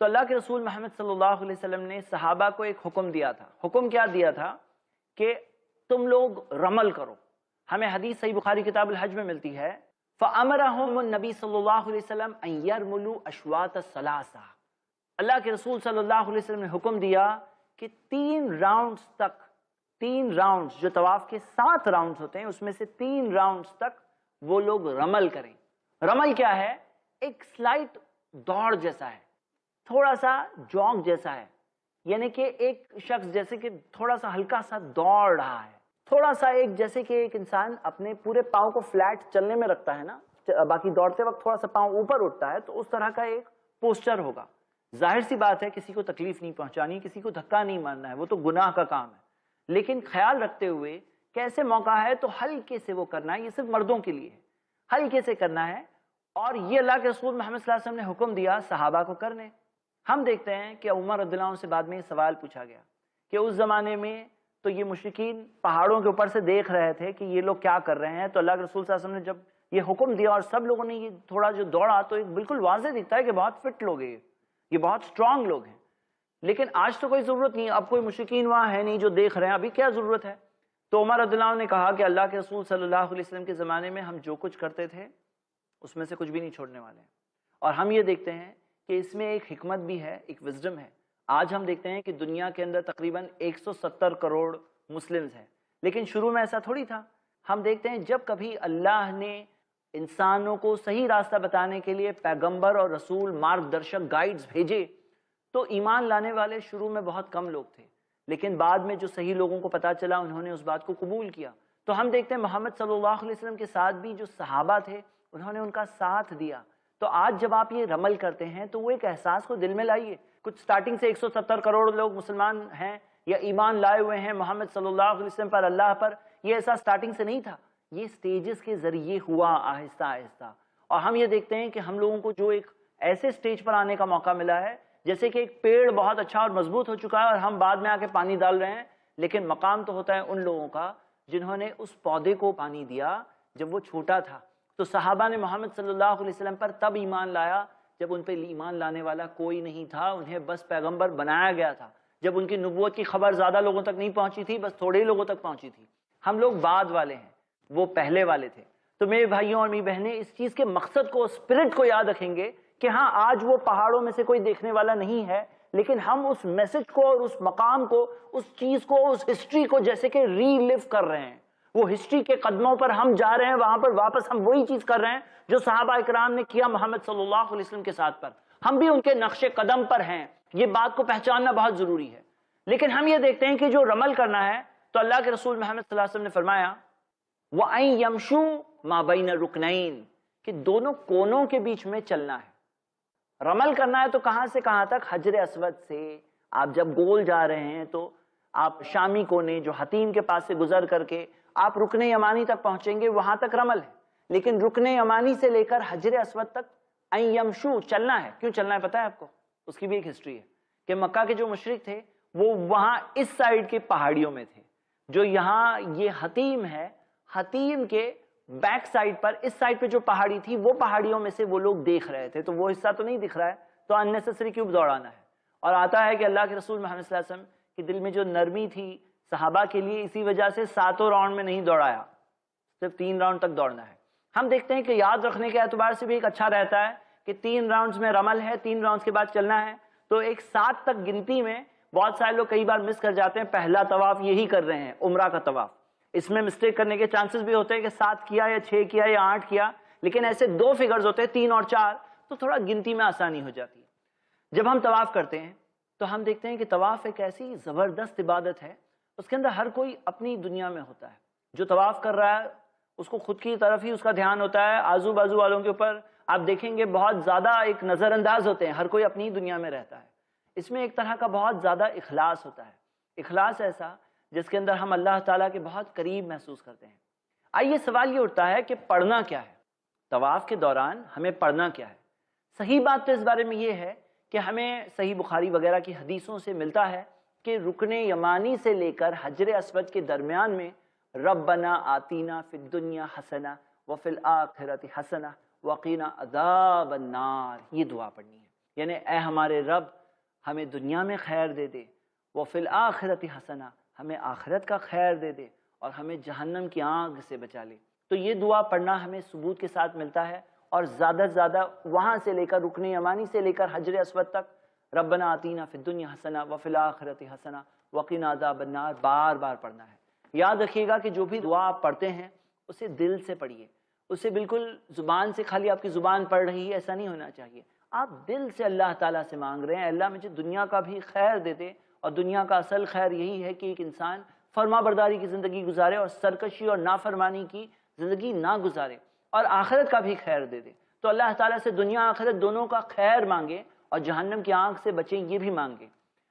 تو اللہ کے رسول محمد صلی اللہ علیہ وسلم نے صحابہ کو ایک حکم دیا تھا. حکم کیا دیا تھا؟ کہ تم لوگ رمل کرو. ہمیں حدیث صحیح بخاری کتاب الحج میں ملتی ہے فَأَمَرَهُمُ النَّبِي صلی اللہ علیہ وسلم أَن يَرْمُلُوا أَشْوَاطَ الثَّلَاثَةِ. اللہ کے رسول صلی اللہ علیہ وسلم نے حکم دیا کہ 3 راؤنڈز تک، 3 راؤنڈز جو طواف کے 7 راؤنڈز ہوتے ہیں اس میں سے 3 راؤنڈز تک وہ لوگ رمل کریں. رمل کیا ہے؟ ایک سلائٹ دوڑ جیسا ہے، تھوڑا سا جاگ جیسا ہے. یعنی کہ ایک شخص جیسے کہ تھوڑا سا ہلکا سا دوڑ رہا ہے، تھوڑا سا ایک جیسے کہ ایک انسان اپنے پورے پاؤں کو فلیٹ چلنے میں رکھتا ہے نا، باقی دوڑتے وقت تھوڑا سا پاؤں اوپر اٹھتا ہے، تو اس طرح کا ایک پوسچر ہوگا. ظاہر سی بات ہے کسی کو تکلیف نہیں پہنچانی، کسی کو دھکا نہیں مارنا ہے، وہ تو گناہ کا کام ہے. لیکن خیال رکھتے ہوئے کہ ایسے موقع ہے تو ہلکے سے وہ کرنا ہے. یہ صرف مردوں کے لیے ہے، ہلکے سے کرنا ہے. اور یہ اللہ کے رسول محمد صلی اللہ علیہ وسلم نے حکم دیا صحابہ کو کرنے. ہم دیکھتے ہیں کہ عمر رضی اللہ عنہ سے بعد میں یہ سوال پوچھا گیا کہ اس زمانے میں تو یہ مشرکین پہاڑوں کے اوپر سے دیکھ رہے تھے کہ یہ لوگ کیا کر رہے ہیں. تو اللہ کے رسول صلی اللہ علیہ وسلم نے جب یہ حکم دیا اور سب لوگوں نے یہ تھوڑا جو دوڑا تو ایک بالکل واضح دکھتا ہے کہ بہت فٹ لوگ ہیں، یہ بہت اسٹرانگ لوگ ہیں. لیکن آج تو کوئی ضرورت نہیں، اب کوئی مشرکین وہاں ہے نہیں جو دیکھ رہے ہیں، ابھی کیا ضرورت ہے؟ تو عمر رضی اللہ عنہ نے کہا کہ اللہ کے رسول صلی اللہ علیہ وسلم کے زمانے میں ہم جو کچھ کرتے تھے اس میں سے کچھ بھی نہیں چھوڑنے والے ہیں. اور ہم یہ دیکھتے ہیں کہ اس میں ایک حکمت بھی ہے، ایک وزڈم ہے. آج ہم دیکھتے ہیں کہ دنیا کے اندر تقریباً 170 کروڑ مسلمز ہیں، لیکن شروع میں ایسا تھوڑی تھا. ہم دیکھتے ہیں جب کبھی اللہ نے انسانوں کو صحیح راستہ بتانے کے لیے پیغمبر اور رسول، مارگ درشک، گائیڈز بھیجے تو ایمان لانے والے شروع میں بہت کم لوگ تھے، لیکن بعد میں جو صحیح لوگوں کو پتا چلا انہوں نے اس بات کو قبول کیا. تو ہم دیکھتے ہیں محمد صلی اللہ علیہ وسلم کے ساتھ بھی جو صحابہ تھے انہوں نے ان کا ساتھ دیا. تو آج جب آپ یہ رمل کرتے ہیں تو وہ ایک احساس کو دل میں لائیے. کچھ سٹارٹنگ سے 170 کروڑ لوگ مسلمان ہیں یا ایمان لائے ہوئے ہیں محمد صلی اللہ علیہ وسلم پر، اللہ پر، یہ ایسا سٹارٹنگ سے نہیں تھا، یہ سٹیجز کے ذریعے ہوا آہستہ آہستہ. اور ہم یہ دیکھتے ہیں کہ ہم لوگوں کو جو ایک ایسے سٹیج پر آنے کا موقع ملا ہے جیسے کہ ایک پیڑ بہت اچھا اور مضبوط ہو چکا ہے اور ہم بعد میں آ کے پانی ڈال رہے ہیں، لیکن مقام تو ہوتا ہے ان لوگوں کا جنہوں نے اس پودے کو پانی دیا جب وہ چھوٹا تھا. تو صحابہ نے محمد صلی اللہ علیہ وسلم پر تب ایمان لایا جب ان پہ ایمان لانے والا کوئی نہیں تھا، انہیں بس پیغمبر بنایا گیا تھا. جب ان کی نبوت کی خبر زیادہ لوگوں تک نہیں پہنچی تھی، بس تھوڑے ہی لوگوں تک پہنچی تھی. ہم لوگ بعد والے ہیں، وہ پہلے والے تھے. تو میرے بھائیوں اور میری بہنیں اس چیز کے مقصد کو، اسپرٹ کو یاد رکھیں گے کہ ہاں آج وہ پہاڑوں میں سے کوئی دیکھنے والا نہیں ہے، لیکن ہم اس میسج کو اور اس مقام کو، اس چیز کو، اس ہسٹری کو جیسے کہ ری لیو کر رہے ہیں. وہ ہسٹری کے قدموں پر ہم جا رہے ہیں، وہاں پر واپس ہم وہی چیز کر رہے ہیں جو صحابہ اکرام نے کیا محمد صلی اللہ علیہ وسلم کے ساتھ پر. ہم بھی ان کے نقش قدم پر ہیں، یہ بات کو پہچاننا بہت ضروری ہے. لیکن ہم یہ دیکھتے ہیں کہ جو رمل کرنا ہے تو اللہ کے رسول محمد صلی اللہ علیہ وسلم نے فرمایا وَأَن يَمْشُوا مَا بَيْنَ رُكْنَيْن، کہ دونوں کونوں کے بیچ میں چلنا ہے. رمل کرنا ہے تو کہاں سے کہاں تک؟ حجر اسود سے. آپ جب گول جا رہے ہیں تو آپ شامی کونے جو حتیم کے پاس سے گزر کر کے آپ رکن یمانی تک پہنچیں گے، وہاں تک رمل ہے. لیکن رکن یمانی سے لے کر حجر اسود تک ان یمشو چلنا ہے. کیوں چلنا ہے پتہ ہے آپ کو؟ اس کی بھی ایک ہسٹری ہے کہ مکہ کے جو مشرک تھے وہ وہاں اس سائیڈ کے پہاڑیوں میں تھے. جو یہاں یہ حتیم ہے، حتیم کے بیک سائیڈ پر اس سائیڈ پہ جو پہاڑی تھی وہ پہاڑیوں میں سے وہ لوگ دیکھ رہے تھے، تو وہ حصہ تو نہیں دکھ رہا ہے، تو اننیسیسری کیوں دوڑانا ہے. اور آتا ہے کہ اللہ کے رسول محمد صلی اللہ علیہ وسلم کی دل میں جو نرمی تھی صحابہ کے لیے، اسی وجہ سے 7 راؤنڈ میں نہیں دوڑایا، صرف 3 راؤنڈ تک دوڑنا ہے. ہم دیکھتے ہیں کہ یاد رکھنے کے اعتبار سے بھی ایک اچھا رہتا ہے کہ 3 راؤنڈز میں رمل ہے، 3 راؤنڈز کے بعد چلنا ہے. تو ایک 7 تک گنتی میں بہت سارے لوگ کئی بار مس کر جاتے ہیں. پہلا طواف یہی کر رہے ہیں، عمرہ کا طواف، اس میں مسٹیک کرنے کے چانسز بھی ہوتے ہیں کہ 7 کیا یا 6 کیا یا 8 کیا، لیکن ایسے 2 فگرز ہوتے ہیں 3 اور 4، تو تھوڑا گنتی میں آسانی ہو جاتی ہے. جب ہم طواف کرتے ہیں تو ہم دیکھتے ہیں کہ طواف ایک ایسی زبردست عبادت ہے، اس کے اندر ہر کوئی اپنی دنیا میں ہوتا ہے. جو طواف کر رہا ہے اس کو خود کی طرف ہی اس کا دھیان ہوتا ہے، آزو بازو والوں کے اوپر آپ دیکھیں گے بہت زیادہ ایک نظر انداز ہوتے ہیں، ہر کوئی اپنی دنیا میں رہتا ہے. اس میں ایک طرح کا بہت زیادہ اخلاص ہوتا ہے، اخلاص ایسا جس کے اندر ہم اللہ تعالیٰ کے بہت قریب محسوس کرتے ہیں. آئیے سوال یہ اٹھتا ہے کہ پڑھنا کیا ہے طواف کے دوران، ہمیں پڑھنا کیا ہے؟ صحیح بات تو اس بارے میں یہ ہے کہ ہمیں صحیح بخاری وغیرہ کی حدیثوں سے ملتا ہے کہ رکن یمانی سے لے کر حجر اسود کے درمیان میں ربنا آتینا فی الدنیا حسنہ وفی الآخرۃ حسنہ وقینا عذاب النار، یہ دعا پڑھنی ہے. یعنی اے ہمارے رب ہمیں دنیا میں خیر دے دے، وفی الآخرۃ حسنہ ہمیں آخرت کا خیر دے دے، اور ہمیں جہنم کی آگ سے بچا لے۔ تو یہ دعا پڑھنا ہمیں ثبوت کے ساتھ ملتا ہے، اور زیادہ سے زیادہ وہاں سے لے کر رکن یمانی سے لے کر حجر اسود تک ربنا آتینا فی الدنیا حسنہ وفی الآخرۃ حسنہ وقنا عذاب النار بار بار پڑھنا ہے۔ یاد رکھیے گا کہ جو بھی دعا آپ پڑھتے ہیں اسے دل سے پڑھیے، اسے بالکل زبان سے خالی آپ کی زبان پڑھ رہی ہے ایسا نہیں ہونا چاہیے۔ آپ دل سے اللہ تعالیٰ سے مانگ رہے ہیں اللہ مجھے دنیا کا بھی خیر دے دے، اور دنیا کا اصل خیر یہی ہے کہ ایک انسان فرما برداری کی زندگی گزارے اور سرکشی اور نافرمانی کی زندگی نہ گزارے، اور آخرت کا بھی خیر دے دے۔ تو اللہ تعالیٰ سے دنیا آخرت دونوں کا خیر مانگے، اور جہنم کی آنکھ سے بچیں یہ بھی مانگے۔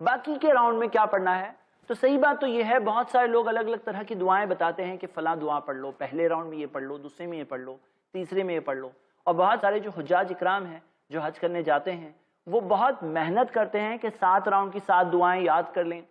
باقی کے راؤنڈ میں کیا پڑھنا ہے؟ تو صحیح بات تو یہ ہے، بہت سارے لوگ الگ الگ طرح کی دعائیں بتاتے ہیں کہ فلاں دعا پڑھ لو، پہلے راؤنڈ میں یہ پڑھ لو، دوسرے میں یہ پڑھ لو، تیسرے میں یہ پڑھ لو۔ اور بہت سارے جو حجاج اکرام ہیں جو حج کرنے جاتے ہیں وہ بہت محنت کرتے ہیں کہ 7 راؤنڈ کی 7 دعائیں یاد کر لیں،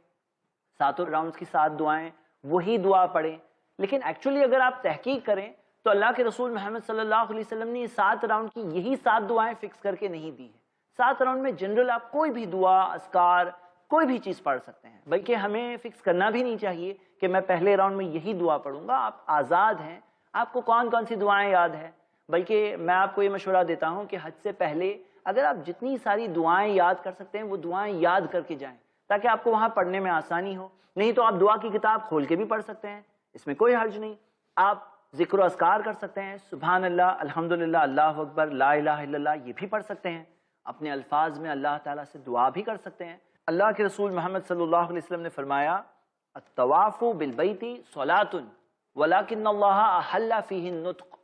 7 راؤنڈز کی 7 دعائیں وہی دعا پڑھیں۔ لیکن ایکچولی اگر آپ تحقیق کریں تو اللہ کے رسول محمد صلی اللہ علیہ وسلم نے یہ 7 راؤنڈ کی یہی 7 دعائیں فکس کر کے نہیں دی ہیں۔ 7 راؤنڈ میں جنرل آپ کوئی بھی دعا، اذکار، کوئی بھی چیز پڑھ سکتے ہیں، بلکہ ہمیں فکس کرنا بھی نہیں چاہیے کہ میں پہلے راؤنڈ میں یہی دعا پڑھوں گا۔ آپ آزاد ہیں، آپ کو کون کون سی دعائیں یاد ہیں۔ بلکہ میں آپ کو یہ مشورہ دیتا ہوں کہ حج سے پہلے اگر آپ جتنی ساری دعائیں یاد کر سکتے ہیں وہ دعائیں یاد کر کے جائیں، تاکہ آپ کو وہاں پڑھنے میں آسانی ہو۔ نہیں تو آپ دعا کی کتاب کھول کے بھی پڑھ سکتے ہیں، اس میں کوئی حرج نہیں۔ آپ ذکر و اذکار کر سکتے ہیں، سبحان اللہ، الحمدللہ، اللہ اکبر، لا الہ الا اللہ، یہ بھی پڑھ سکتے ہیں۔ اپنے الفاظ میں اللہ تعالیٰ سے دعا بھی کر سکتے ہیں۔ اللہ کے رسول محمد صلی اللہ علیہ وسلم نے فرمایا الطواف بالبیت صلاۃ ولکن اللہ احل فیہ النطق،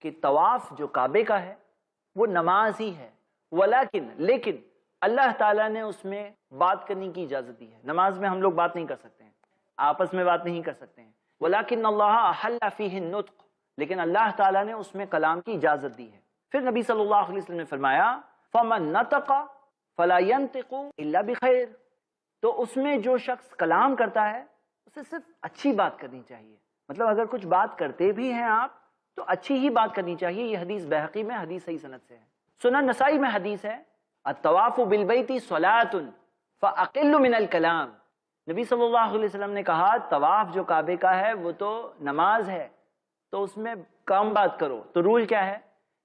کہ طواف جو کعبے کا ہے وہ نماز ہی ہے، لیکن اللہ تعالیٰ نے اس میں بات کرنے کی اجازت دی ہے۔ نماز میں ہم لوگ بات نہیں کر سکتے ہیں، آپس میں بات نہیں کر سکتے ہیں۔ وَلَكِنَّ اللَّهَ أَحَلَّ فِيهِ النُّطْقَ، لیکن اللہ تعالیٰ نے اس میں کلام کی اجازت دی ہے۔ پھر نبی صلی اللہ علیہ وسلم نے فرمایا فَمَن نَطَقَ فَلَا يَنطِقُ إِلَّا بِخَيْرٍ، تو اس میں جو شخص کلام کرتا ہے اسے صرف اچھی بات کرنی چاہیے۔ مطلب اگر کچھ بات کرتے بھی ہیں آپ تو اچھی ہی بات کرنی چاہیے۔ یہ حدیث بہقی میں حدیث صحیح سند سے ہے۔ سنن نسائی میں حدیث ہے الطواف بالبیت صلاۃ فاقل من الکلام، نبی صلی اللہ علیہ وسلم نے کہا طواف جو کعبے کا ہے وہ تو نماز ہے، تو اس میں کم بات کرو۔ تو رول کیا ہے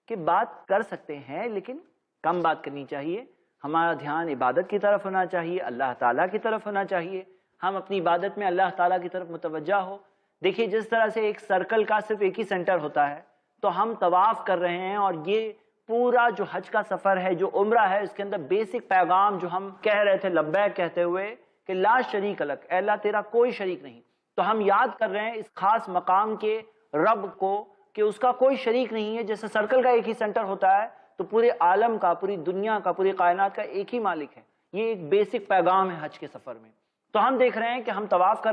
کہ بات کر سکتے ہیں لیکن کم بات کرنی چاہیے۔ ہمارا دھیان عبادت کی طرف ہونا چاہیے، اللہ تعالیٰ کی طرف ہونا چاہیے۔ ہم اپنی عبادت میں اللہ تعالیٰ کی طرف متوجہ ہو۔ دیکھیے جس طرح سے ایک سرکل کا صرف ایک ہی سینٹر ہوتا ہے، تو ہم طواف کر رہے ہیں، اور یہ پورا جو حج کا سفر ہے، جو عمرہ ہے، اس کے اندر بیسک پیغام جو ہم کہہ رہے تھے لبیک کہتے ہوئے کہ لا شریک لک، اے اللہ تیرا کوئی شریک نہیں، تو ہم یاد کر رہے ہیں اس خاص مقام کے رب کو کہ اس کا کوئی شریک نہیں ہے۔ جیسے سرکل کا ایک ہی سینٹر ہوتا ہے تو پورے عالم کا، پوری دنیا کا، پوری کائنات کا ایک ہی مالک ہے۔ یہ ایک بیسک پیغام ہے حج کے سفر میں۔ تو ہم دیکھ رہے ہیں کہ ہم طواف کر رہے ہیں